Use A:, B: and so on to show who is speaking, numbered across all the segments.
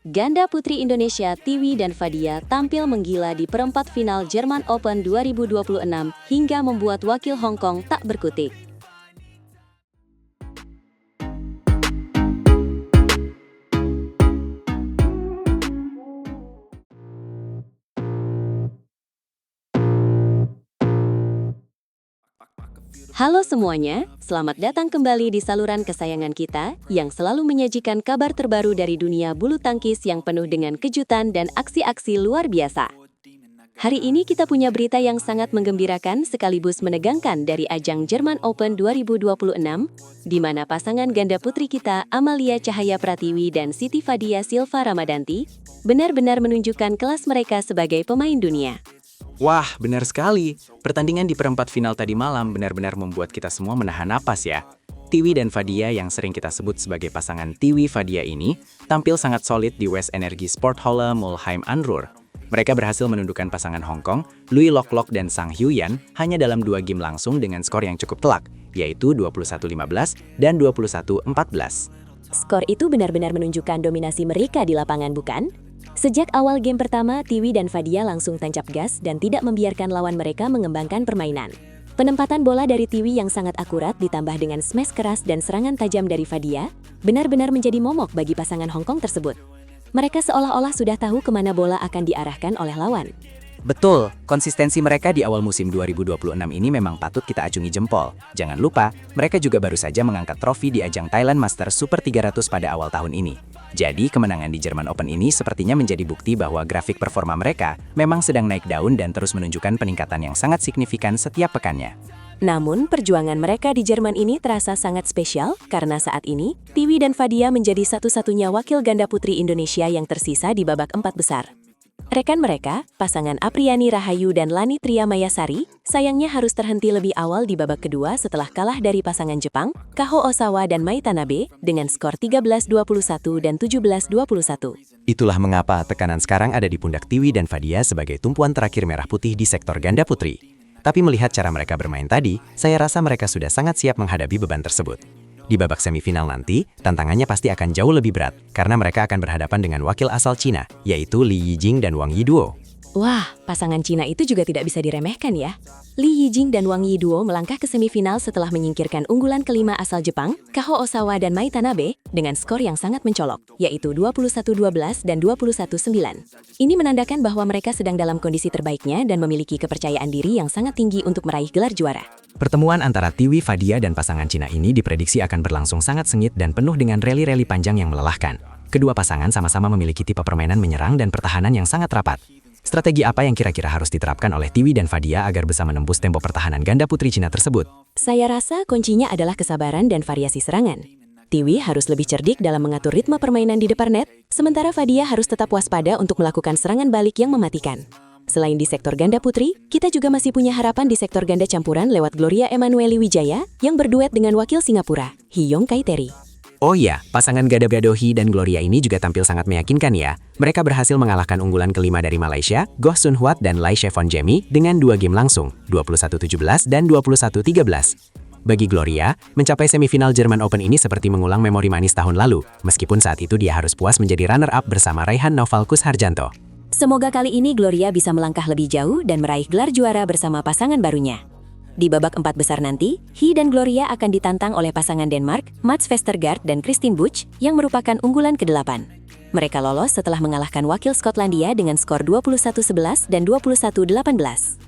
A: Ganda putri Indonesia Tiwi dan Fadia tampil menggila di perempat final Jerman Open 2026 hingga membuat wakil Hong Kong tak berkutik. Halo semuanya, selamat datang kembali di saluran kesayangan kita yang selalu menyajikan kabar terbaru dari dunia bulu tangkis yang penuh dengan kejutan dan aksi-aksi luar biasa. Hari ini kita punya berita yang sangat menggembirakan sekaligus menegangkan dari ajang Jerman Open 2026, di mana pasangan ganda putri kita Amalia Cahaya Pratiwi dan Siti Fadia Silva Ramadanti benar-benar menunjukkan kelas mereka sebagai pemain dunia.
B: Wah, benar sekali. Pertandingan di perempat final tadi malam benar-benar membuat kita semua menahan napas ya. Tiwi dan Fadia yang sering kita sebut sebagai pasangan Tiwi-Fadia ini tampil sangat solid di West Energy Sporthalle Mulheim an Ruhr. Mereka berhasil menundukkan pasangan Hong Kong, Louis Lok Lok dan Sang Hyuyan hanya dalam 2 game langsung dengan skor yang cukup telak, yaitu 21-15 dan 21-14.
A: Skor itu benar-benar menunjukkan dominasi mereka di lapangan, bukan? Sejak awal game pertama, Tiwi dan Fadia langsung tancap gas dan tidak membiarkan lawan mereka mengembangkan permainan. Penempatan bola dari Tiwi yang sangat akurat ditambah dengan smash keras dan serangan tajam dari Fadia, benar-benar menjadi momok bagi pasangan Hong Kong tersebut. Mereka seolah-olah sudah tahu kemana bola akan diarahkan oleh lawan.
B: Betul, konsistensi mereka di awal musim 2026 ini memang patut kita acungi jempol. Jangan lupa, mereka juga baru saja mengangkat trofi di ajang Thailand Masters Super 300 pada awal tahun ini. Jadi, kemenangan di Jerman Open ini sepertinya menjadi bukti bahwa grafik performa mereka memang sedang naik daun dan terus menunjukkan peningkatan yang sangat signifikan setiap pekannya.
A: Namun, perjuangan mereka di Jerman ini terasa sangat spesial karena saat ini, Tiwi dan Fadia menjadi satu-satunya wakil ganda putri Indonesia yang tersisa di babak 4 besar. Rekan mereka, pasangan Apriani Rahayu dan Lani Tria Mayasari, sayangnya harus terhenti lebih awal di babak kedua setelah kalah dari pasangan Jepang, Kaho Osawa dan Mai Tanabe, dengan skor 13-21 dan 17-21.
C: Itulah mengapa tekanan sekarang ada di pundak Tiwi dan Fadia sebagai tumpuan terakhir merah putih di sektor ganda putri. Tapi melihat cara mereka bermain tadi, saya rasa mereka sudah sangat siap menghadapi beban tersebut. Di babak semifinal nanti, tantangannya pasti akan jauh lebih berat, karena mereka akan berhadapan dengan wakil asal Cina, yaitu Li Yijing dan Wang Yiduo.
A: Wah, pasangan Cina itu juga tidak bisa diremehkan ya. Li Yijing dan Wang Yiduo melangkah ke semifinal setelah menyingkirkan unggulan kelima asal Jepang, Kaho Osawa dan Mai Tanabe, dengan skor yang sangat mencolok, yaitu 21-12 dan 21-9. Ini menandakan bahwa mereka sedang dalam kondisi terbaiknya dan memiliki kepercayaan diri yang sangat tinggi untuk meraih gelar juara.
C: Pertemuan antara Tiwi, Fadia, dan pasangan Cina ini diprediksi akan berlangsung sangat sengit dan penuh dengan rally-rally panjang yang melelahkan. Kedua pasangan sama-sama memiliki tipe permainan menyerang dan pertahanan yang sangat rapat. Strategi apa yang kira-kira harus diterapkan oleh Tiwi dan Fadia agar bisa menembus tempo pertahanan ganda putri Cina tersebut?
A: Saya rasa kuncinya adalah kesabaran dan variasi serangan. Tiwi harus lebih cerdik dalam mengatur ritme permainan di depan net, sementara Fadia harus tetap waspada untuk melakukan serangan balik yang mematikan. Selain di sektor ganda putri, kita juga masih punya harapan di sektor ganda campuran lewat Gloria Emanueli Wijaya yang berduet dengan wakil Singapura, Hyong Kaiteri.
C: Oh iya, pasangan Gado Hee dan Gloria ini juga tampil sangat meyakinkan ya. Mereka berhasil mengalahkan unggulan kelima dari Malaysia, Goh Sun Huat dan Lai Chevon Jamie dengan 2 game langsung, 21-17 dan 21-13. Bagi Gloria, mencapai semifinal Jerman Open ini seperti mengulang memori manis tahun lalu, meskipun saat itu dia harus puas menjadi runner-up bersama Raihan Novalkus Harjanto.
A: Semoga kali ini Gloria bisa melangkah lebih jauh dan meraih gelar juara bersama pasangan barunya. Di babak 4 besar nanti, Hee dan Gloria akan ditantang oleh pasangan Denmark, Mats Vestergaard dan Christine Buch, yang merupakan unggulan ke-8. Mereka lolos setelah mengalahkan wakil Skotlandia dengan skor 21-11 dan 21-18.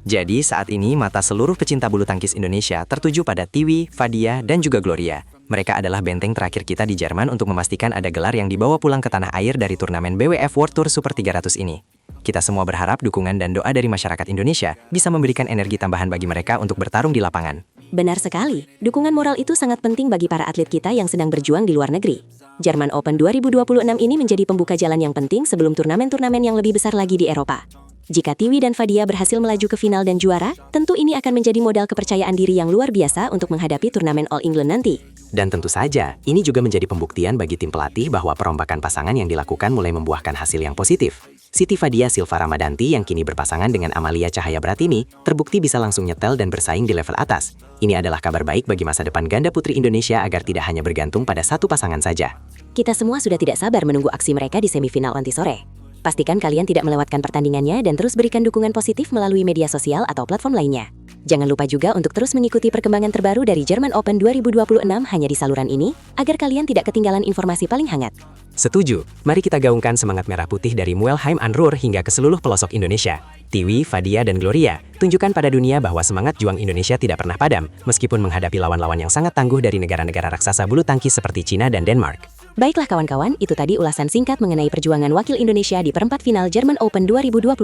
B: Jadi saat ini mata seluruh pecinta bulu tangkis Indonesia tertuju pada Tiwi, Fadia, dan juga Gloria. Mereka adalah benteng terakhir kita di Jerman untuk memastikan ada gelar yang dibawa pulang ke tanah air dari turnamen BWF World Tour Super 300 ini. Kita semua berharap dukungan dan doa dari masyarakat Indonesia bisa memberikan energi tambahan bagi mereka untuk bertarung di lapangan.
A: Benar sekali, dukungan moral itu sangat penting bagi para atlet kita yang sedang berjuang di luar negeri. Jerman Open 2026 ini menjadi pembuka jalan yang penting sebelum turnamen-turnamen yang lebih besar lagi di Eropa. Jika Tiwi dan Fadia berhasil melaju ke final dan juara, tentu ini akan menjadi modal kepercayaan diri yang luar biasa untuk menghadapi turnamen All England nanti.
C: Dan tentu saja, ini juga menjadi pembuktian bagi tim pelatih bahwa perombakan pasangan yang dilakukan mulai membuahkan hasil yang positif. Siti Fadia Silva Ramadanti yang kini berpasangan dengan Amalia Cahaya Bratini terbukti bisa langsung nyetel dan bersaing di level atas. Ini adalah kabar baik bagi masa depan ganda putri Indonesia agar tidak hanya bergantung pada satu pasangan saja.
A: Kita semua sudah tidak sabar menunggu aksi mereka di semifinal nanti sore. Pastikan kalian tidak melewatkan pertandingannya dan terus berikan dukungan positif melalui media sosial atau platform lainnya. Jangan lupa juga untuk terus mengikuti perkembangan terbaru dari German Open 2026 hanya di saluran ini, agar kalian tidak ketinggalan informasi paling hangat.
C: Setuju, mari kita gaungkan semangat merah putih dari Muelheim Anrur hingga ke seluruh pelosok Indonesia. Tiwi, Fadia, dan Gloria, tunjukkan pada dunia bahwa semangat juang Indonesia tidak pernah padam, meskipun menghadapi lawan-lawan yang sangat tangguh dari negara-negara raksasa bulu tangkis seperti Cina dan Denmark.
A: Baiklah kawan-kawan, itu tadi ulasan singkat mengenai perjuangan wakil Indonesia di perempat final German Open 2026.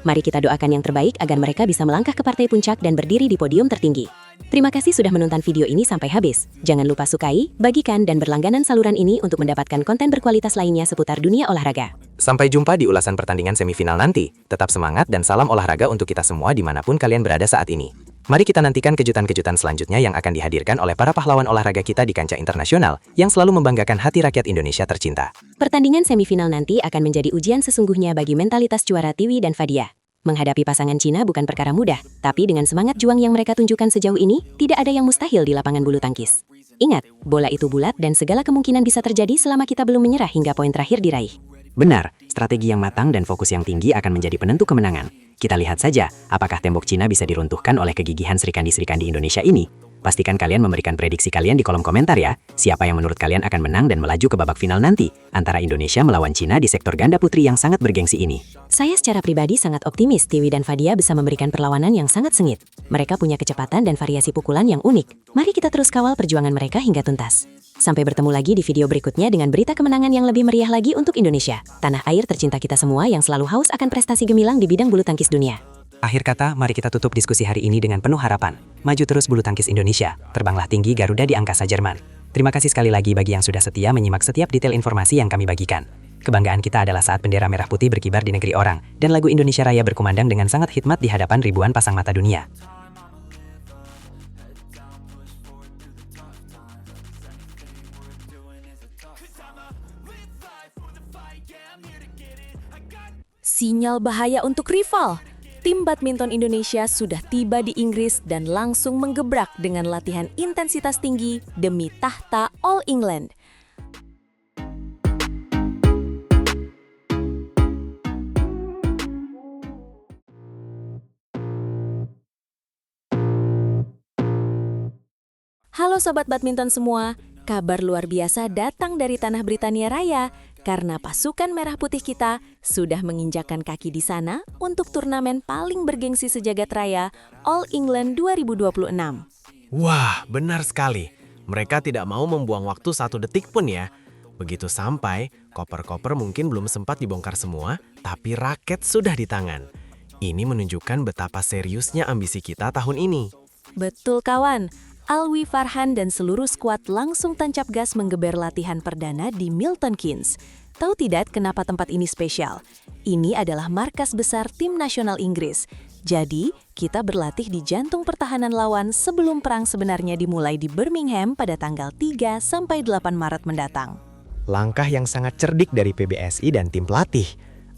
A: Mari kita doakan yang terbaik agar mereka bisa melangkah ke partai puncak dan berdiri di podium tertinggi. Terima kasih sudah menonton video ini sampai habis. Jangan lupa sukai, bagikan, dan berlangganan saluran ini untuk mendapatkan konten berkualitas lainnya seputar dunia olahraga.
C: Sampai jumpa di ulasan pertandingan semifinal nanti. Tetap semangat dan salam olahraga untuk kita semua dimanapun kalian berada saat ini. Mari kita nantikan kejutan-kejutan selanjutnya yang akan dihadirkan oleh para pahlawan olahraga kita di kancah internasional yang selalu membanggakan hati rakyat Indonesia tercinta.
A: Pertandingan semifinal nanti akan menjadi ujian sesungguhnya bagi mentalitas juara Tiwi dan Fadia. Menghadapi pasangan Cina bukan perkara mudah, tapi dengan semangat juang yang mereka tunjukkan sejauh ini, tidak ada yang mustahil di lapangan bulu tangkis. Ingat, bola itu bulat dan segala kemungkinan bisa terjadi selama kita belum menyerah hingga poin terakhir diraih.
C: Benar, strategi yang matang dan fokus yang tinggi akan menjadi penentu kemenangan. Kita lihat saja, apakah tembok Cina bisa diruntuhkan oleh kegigihan serikandi-serikandi Indonesia ini. Pastikan kalian memberikan prediksi kalian di kolom komentar ya. Siapa yang menurut kalian akan menang dan melaju ke babak final nanti, antara Indonesia melawan Cina di sektor ganda putri yang sangat bergengsi ini.
A: Saya secara pribadi sangat optimis Tiwi dan Fadia bisa memberikan perlawanan yang sangat sengit. Mereka punya kecepatan dan variasi pukulan yang unik. Mari kita terus kawal perjuangan mereka hingga tuntas. Sampai bertemu lagi di video berikutnya dengan berita kemenangan yang lebih meriah lagi untuk Indonesia, tanah air tercinta kita semua yang selalu haus akan prestasi gemilang di bidang bulu tangkis dunia.
C: Akhir kata, mari kita tutup diskusi hari ini dengan penuh harapan. Maju terus bulu tangkis Indonesia, terbanglah tinggi Garuda di angkasa Jerman. Terima kasih sekali lagi bagi yang sudah setia menyimak setiap detail informasi yang kami bagikan. Kebanggaan kita adalah saat bendera merah putih berkibar di negeri orang, dan lagu Indonesia Raya berkumandang dengan sangat hikmat di hadapan ribuan pasang mata dunia.
D: Sinyal bahaya untuk rival. Tim badminton Indonesia sudah tiba di Inggris dan langsung menggebrak dengan latihan intensitas tinggi demi tahta All England. Halo Sobat Badminton semua, kabar luar biasa datang dari tanah Britania Raya karena pasukan merah putih kita sudah menginjakkan kaki di sana untuk turnamen paling bergengsi sejagat raya All England 2026.
E: Wah, benar sekali. Mereka tidak mau membuang waktu 1 detik pun ya. Begitu sampai, koper-koper mungkin belum sempat dibongkar semua, tapi raket sudah di tangan. Ini menunjukkan betapa seriusnya ambisi kita tahun ini.
D: Betul kawan. Alwi Farhan dan seluruh skuad langsung tancap gas menggeber latihan perdana di Milton Keynes. Tahu tidak kenapa tempat ini spesial? Ini adalah markas besar tim nasional Inggris. Jadi, kita berlatih di jantung pertahanan lawan sebelum perang sebenarnya dimulai di Birmingham pada tanggal 3 sampai 8 Maret mendatang.
E: Langkah yang sangat cerdik dari PBSI dan tim pelatih.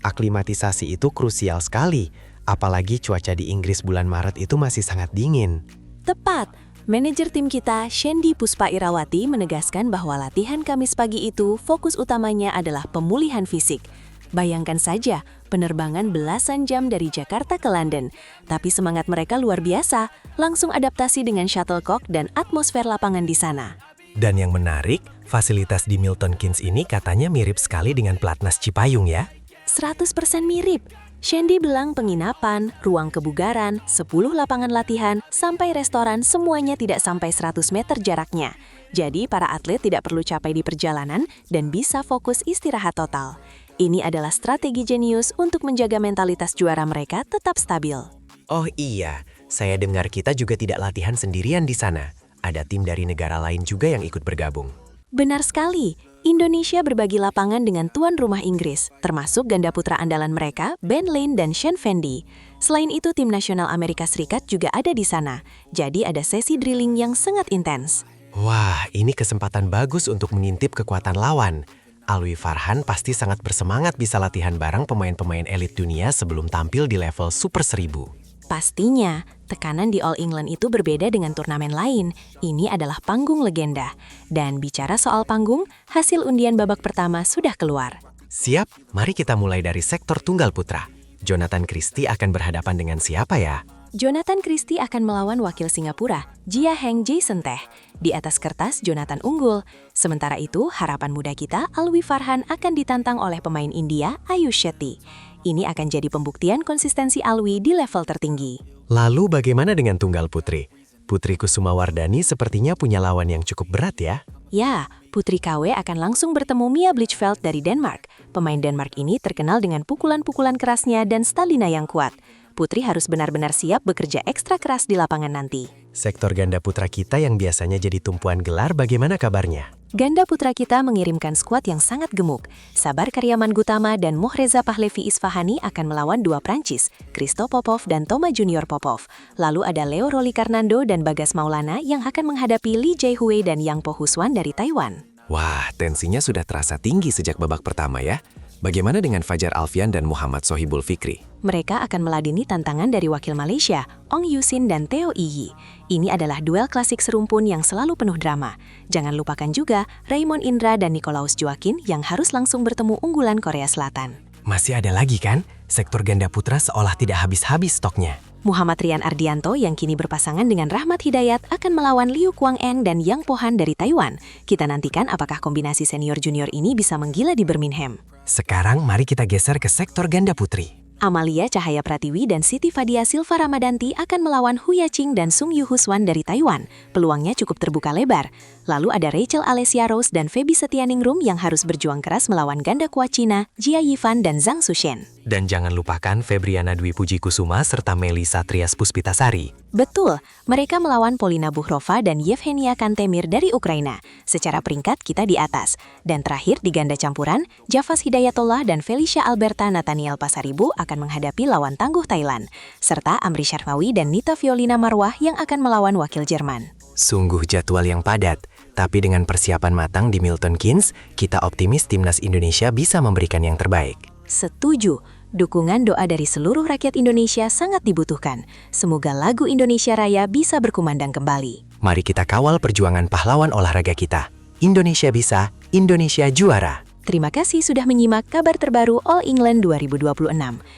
E: Aklimatisasi itu krusial sekali, apalagi cuaca di Inggris bulan Maret itu masih sangat dingin.
D: Tepat. Manajer tim kita, Shandy Puspa Irawati, menegaskan bahwa latihan Kamis pagi itu fokus utamanya adalah pemulihan fisik. Bayangkan saja, penerbangan belasan jam dari Jakarta ke London. Tapi semangat mereka luar biasa, langsung adaptasi dengan shuttlecock dan atmosfer lapangan di sana.
E: Dan yang menarik, fasilitas di Milton Keynes ini katanya mirip sekali dengan Platnas Cipayung ya.
D: 100% mirip. Shandy bilang penginapan, ruang kebugaran, 10 lapangan latihan, sampai restoran semuanya tidak sampai 100 meter jaraknya. Jadi para atlet tidak perlu capek di perjalanan dan bisa fokus istirahat total. Ini adalah strategi jenius untuk menjaga mentalitas juara mereka tetap stabil.
E: Oh iya, saya dengar kita juga tidak latihan sendirian di sana. Ada tim dari negara lain juga yang ikut bergabung.
D: Benar sekali. Indonesia berbagi lapangan dengan tuan rumah Inggris, termasuk ganda putra andalan mereka, Ben Lane dan Shane Fendi. Selain itu, tim nasional Amerika Serikat juga ada di sana. Jadi ada sesi drilling yang sangat intens.
E: Wah, ini kesempatan bagus untuk mengintip kekuatan lawan. Alwi Farhan pasti sangat bersemangat bisa latihan bareng pemain-pemain elit dunia sebelum tampil di level Super 1000.
D: Pastinya, tekanan di All England itu berbeda dengan turnamen lain. Ini adalah panggung legenda. Dan bicara soal panggung, hasil undian babak pertama sudah keluar.
E: Siap, mari kita mulai dari sektor tunggal putra. Jonathan Christie akan berhadapan dengan siapa ya?
D: Jonathan Christie akan melawan wakil Singapura, Jia Heng Jason Teh. Di atas kertas, Jonathan unggul. Sementara itu, harapan muda kita, Alwi Farhan, akan ditantang oleh pemain India, Ayush Shetty. Ini akan jadi pembuktian konsistensi Alwi di level tertinggi.
E: Lalu bagaimana dengan tunggal putri? Putri Kusumawardhani sepertinya punya lawan yang cukup berat ya?
D: Ya, Putri KW akan langsung bertemu Mia Blichfeld dari Denmark. Pemain Denmark ini terkenal dengan pukulan-pukulan kerasnya dan stamina yang kuat. Putri harus benar-benar siap bekerja ekstra keras di lapangan nanti.
E: Sektor ganda putra kita yang biasanya jadi tumpuan gelar bagaimana kabarnya?
D: Ganda putra kita mengirimkan skuad yang sangat gemuk. Sabar Karyaman Gutama dan Mohreza Pahlavi Isfahani akan melawan dua Prancis, Christo Popov dan Toma Junior Popov. Lalu ada Leo Rolikarnando dan Bagas Maulana yang akan menghadapi Lee Jae-hui dan Yang Po Huswan dari Taiwan.
C: Wah, tensinya sudah terasa tinggi sejak babak pertama ya. Bagaimana dengan Fajar Alfian dan Muhammad Sohibul Fikri?
D: Mereka akan meladeni tantangan dari wakil Malaysia, Ong Yusin dan Theo Iyi. Ini adalah duel klasik serumpun yang selalu penuh drama. Jangan lupakan juga Raymond Indra dan Nicolaus Joaquin yang harus langsung bertemu unggulan Korea Selatan.
E: Masih ada lagi kan? Sektor ganda putra seolah tidak habis-habis stoknya.
D: Muhammad Rian Ardianto yang kini berpasangan dengan Rahmat Hidayat akan melawan Liu Kwang-en dan Yang Po-han dari Taiwan. Kita nantikan apakah kombinasi senior-junior ini bisa menggila di Birmingham.
E: Sekarang mari kita geser ke sektor ganda putri.
D: Amalia Cahaya Pratiwi dan Siti Fadia Silva Ramadanti akan melawan Hu Yaqing dan Sung Yu Huswan dari Taiwan. Peluangnya cukup terbuka lebar. Lalu ada Rachel Alessia Rose dan Feby Setianingrum yang harus berjuang keras melawan ganda kuat Cina, Jia Yifan dan Zhang Sushen.
E: Dan jangan lupakan Febriana Dwi Puji Kusuma serta Melisa Trias Puspitasari.
D: Betul, mereka melawan Polina Buhrova dan Yevgenia Kantemir dari Ukraina. Secara peringkat kita di atas. Dan terakhir di ganda campuran, Javas Hidayatullah dan Felicia Alberta Nathaniel Pasaribu akan menghadapi lawan tangguh Thailand. Serta Amri Sharmawi dan Nita Violina Marwah yang akan melawan wakil Jerman.
E: Sungguh jadwal yang padat. Tapi dengan persiapan matang di Milton Keynes, kita optimis timnas Indonesia bisa memberikan yang terbaik.
D: Setuju, dukungan doa dari seluruh rakyat Indonesia sangat dibutuhkan. Semoga lagu Indonesia Raya bisa berkumandang kembali.
E: Mari kita kawal perjuangan pahlawan olahraga kita. Indonesia bisa, Indonesia juara.
D: Terima kasih sudah menyimak kabar terbaru All England 2026.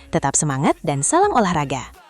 D: Tetap semangat dan salam olahraga.